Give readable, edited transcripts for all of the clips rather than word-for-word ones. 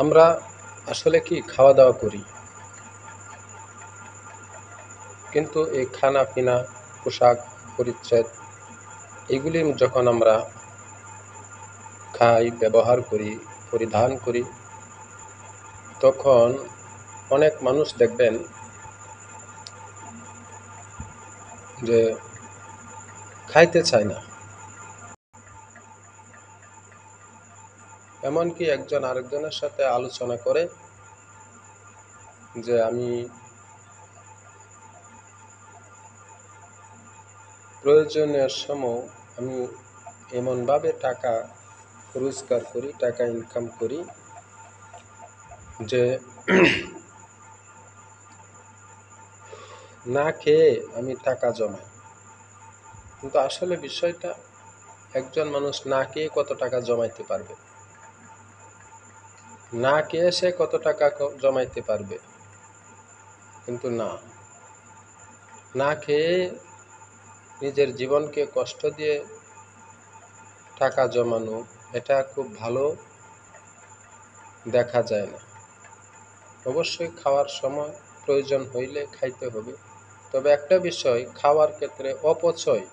আমরা আসলে কি খাওয়া দাওয়া করি, কিন্তু এই খানা পিনা, পোশাক পরিচ্ছদ এগুলি যখন আমরা খাই, ব্যবহার করি, পরিধান করি, তখন অনেক মানুষ দেখবেন যে খাইতে চায় না। এমনকি একজন আরেকজনের সাথে আলোচনা করে যে আমি প্রয়োজনের সময় আমি এমনভাবে টাকা রোজগার করি, টাকা ইনকাম করি যে না খেয়ে আমি টাকা জমাই। কিন্তু আসলে বিষয়টা, একজন মানুষ না খেয়ে কত টাকা জমাইতে পারবে? না খেয়ে সে কত টাকা জমাইতে পারবে? কিন্তু না খেয়ে নিজের জীবনকে কষ্ট দিয়ে টাকা জমানো, এটা খুব ভালো দেখা যায় না। অবশ্যই খাওয়ার সময় প্রয়োজন হইলে খাইতে হবে, তবে একটা বিষয়, খাওয়ার ক্ষেত্রে অপচয়,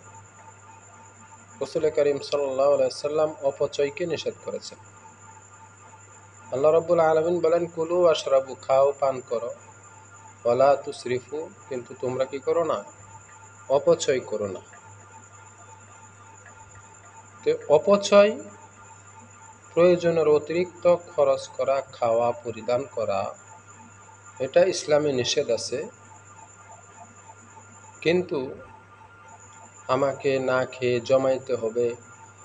রাসূল করিম সাল্লাল্লাহু আলাইহি সাল্লাম অপচয়কে নিষেধ করেছেন। আল্লাহ রাব্বুল আলামিন বলেন, কুলু ওয়াশরাবু, খাও পান করো, ওয়ালা তুসরিফু, কিন্তু তোমরা কি করো না? অপচয় করো না। তো অপচয়, প্রয়োজনের অতিরিক্ত খরচ করা, খাওয়া পরিধান করা, এটা ইসলামে নিষেধ আছে। কিন্তু আমাকে না খেয়ে জমাইতে হবে,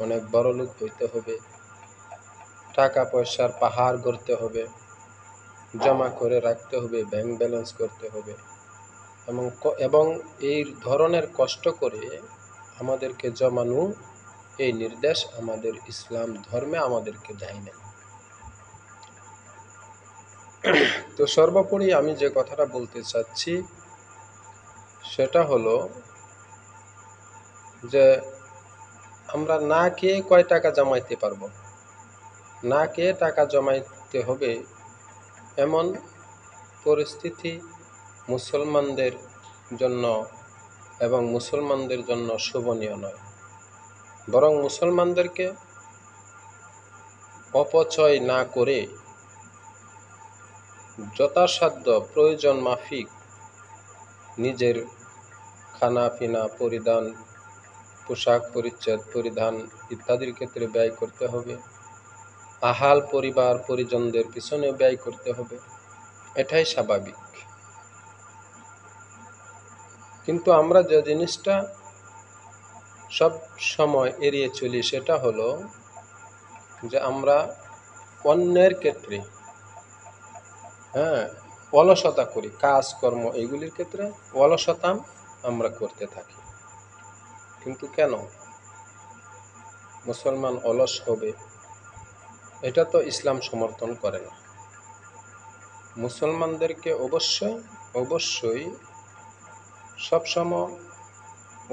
অনেক বড়লোক হইতে হবে, টাকা পয়সার পাহাড় গড়তে হবে, জমা করে রাখতে হবে, ব্যাংক ব্যালেন্স করতে হবে, এবং এই ধরনের কষ্ট করে আমাদেরকে জমানো, এই নির্দেশ আমাদের ইসলাম ধর্মে আমাদেরকে দেয় নাই। তো সর্বোপরি আমি যে কথাটা বলতে চাচ্ছি সেটা হলো যে আমরা না খেয়ে কয় টাকা জমাইতে পারবো? না খেয়ে টাকা জমাইতে হবে এমন পরিস্থিতি মুসলমানদের জন্য এবং মুসলমানদের জন্য শোভনীয় নয়। বরং মুসলমানদেরকে অপচয় না করে যথাসাধ্য প্রয়োজন মাফিক নিজের খানা পিনা, পরিধান, পোশাক পরিচ্ছদ পরিধান ইত্যাদির ক্ষেত্রে ব্যয় করতে হবে। আহাল পরিবার পরিজনদের পিছনে ব্যয় করতে হবে, এটাই স্বাভাবিক। কিন্তু আমরা যে জিনিসটা সব সময় এড়িয়ে চলি সেটা হলো যে আমরা অন্যের ক্ষেত্রে অলসতা করি, কাজকর্ম এগুলির ক্ষেত্রে অলসতা আমরা করতে থাকি। কিন্তু কেন মুসলমান অলস হবে? এটা তো ইসলাম সমর্থন করে না। মুসলমানদেরকে অবশ্যই সবসময়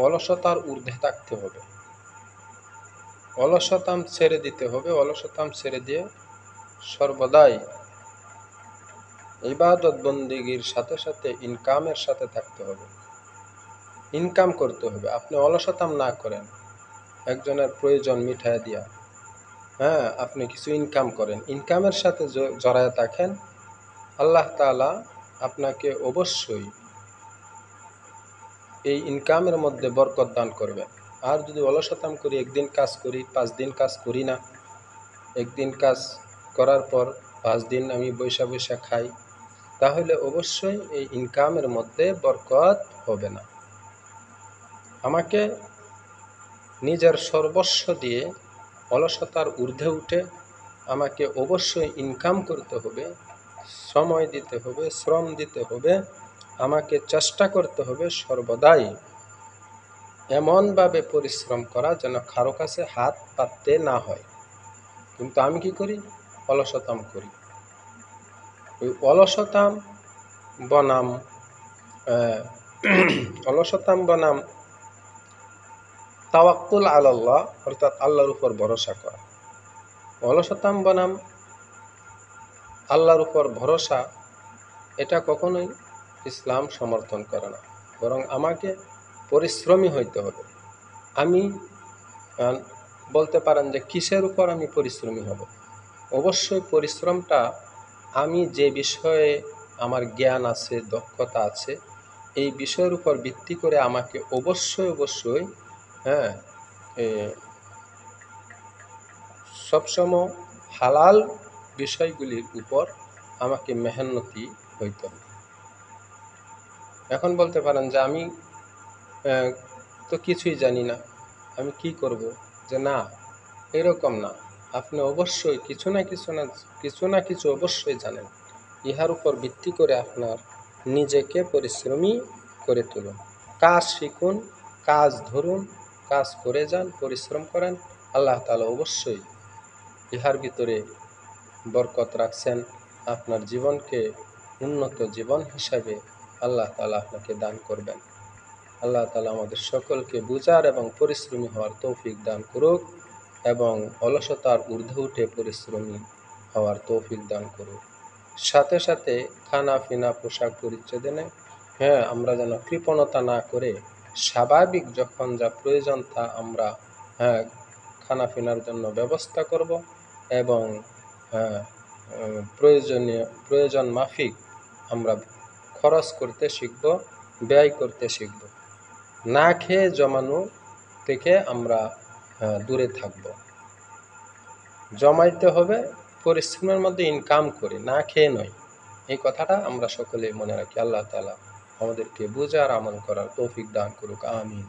অলসতার ঊর্ধ্বে থাকতে হবে, অলসতাম ছেড়ে দিতে হবে। অলসতাম ছেড়ে দিয়ে সর্বদাই ইবাদত বন্দেগীর সাথে সাথে ইনকামের সাথে থাকতে হবে, ইনকাম করতে হবে। আপনি অলসতাম না করেন, একজনের প্রয়োজন মিটায়া দিয়া আপনি কিছু ইনকাম করেন, ইনকামের সাথে জড়ায় থাকেন, আল্লাহ তাআলা আপনাকে অবশ্যই এই ইনকামের মধ্যে বরকত দান করবেন। আর যদি অলসতাম করি, একদিন কাজ করি, 5 দিন কাজ করি না, একদিন কাজ করার পর 5 দিন আমি বৈশা বৈশা খাই, তাহলে অবশ্যই এই ইনকামের মধ্যে বরকত হবে না। আমাকে নিজের সর্বস্ব দিয়ে অলসতার ঊর্ধ্বে উঠে আমাকে অবশ্যই ইনকাম করতে হবে, সময় দিতে হবে, শ্রম দিতে হবে, আমাকে চেষ্টা করতে হবে সর্বদাই এমনভাবে পরিশ্রম করা যেন কারো কাছে হাত পাততে না হয়। কিন্তু আমি কি করি? অলসতাম করি। ওই অলসতাম বনাম অলসতাম বনাম তাওয়াক্কুল আলাল্লাহ, অর্থাৎ আল্লাহর উপর ভরসা করা। অলসতাম বনাম আল্লাহর উপর ভরসা, এটা কখনোই ইসলাম সমর্থন করে না। বরং আমাকে পরিশ্রমী হইতে হবে। আমি আহ, বলতে পারেন যে কিসের উপর আমি পরিশ্রমী হব? অবশ্যই পরিশ্রমটা আমি যে বিষয়ে আমার জ্ঞান আছে, দক্ষতা আছে, এই বিষয়ের উপর ভিত্তি করে আমাকে অবশ্যই হ্যাঁ এ, সবসময় হালাল বিষয়গুলির উপর আমাকে মেহনতি হইতে হবে। এখন বলতে পারেন যে আমি আহ, তো কিছুই জানি না, আমি কি করব? যে না, এরকম না। আপনি অবশ্যই কিছু না কিছু অবশ্যই জানেন। ইহার উপর ভিত্তি করে আপনার নিজেকে পরিশ্রমী করে তুলুন। কাজ শিখুন, কাজ ধরুন, কাজ করে যান, পরিশ্রম করেন। আল্লাহ তাআলা অবশ্যই ইহার ভিতরে বরকত রাখছেন। আপনার জীবনকে উন্নত জীবন হিসাবে আল্লাহ তাআলা আপনাকে দান করবেন। আল্লাহ তাআলা আমাদের সকলকে বুঝার এবং পরিশ্রমী হওয়ার তৌফিক দান করুক, এবং অলসতার ঊর্ধ্বে উঠে পরিশ্রমী হওয়ার তৌফিক দান করুক। সাথে সাথে খানা পিনা পোশাক পরিচ্ছদে আমরা যেন কৃপণতা না করে স্বাভাবিক যখন যা প্রয়োজন তা আমরা হ্যাঁ খানা পিনার জন্য ব্যবস্থা করব, এবং হ্যাঁ প্রয়োজন মাফিক আমরা খরচ করতে শিখব, ব্যয় করতে শিখব। না খেয়ে জমানো থেকে আমরা দূরে থাকব। জমাইতে হবে পরিশ্রমের মধ্যে, ইনকাম করে, না খেয়ে নয়। এই কথাটা আমরা সকলেই মনে রাখি। আল্লাহ তাআলা আমাদেরকে বুঝার আমল করার তৌফিক দান করুক। আমিন।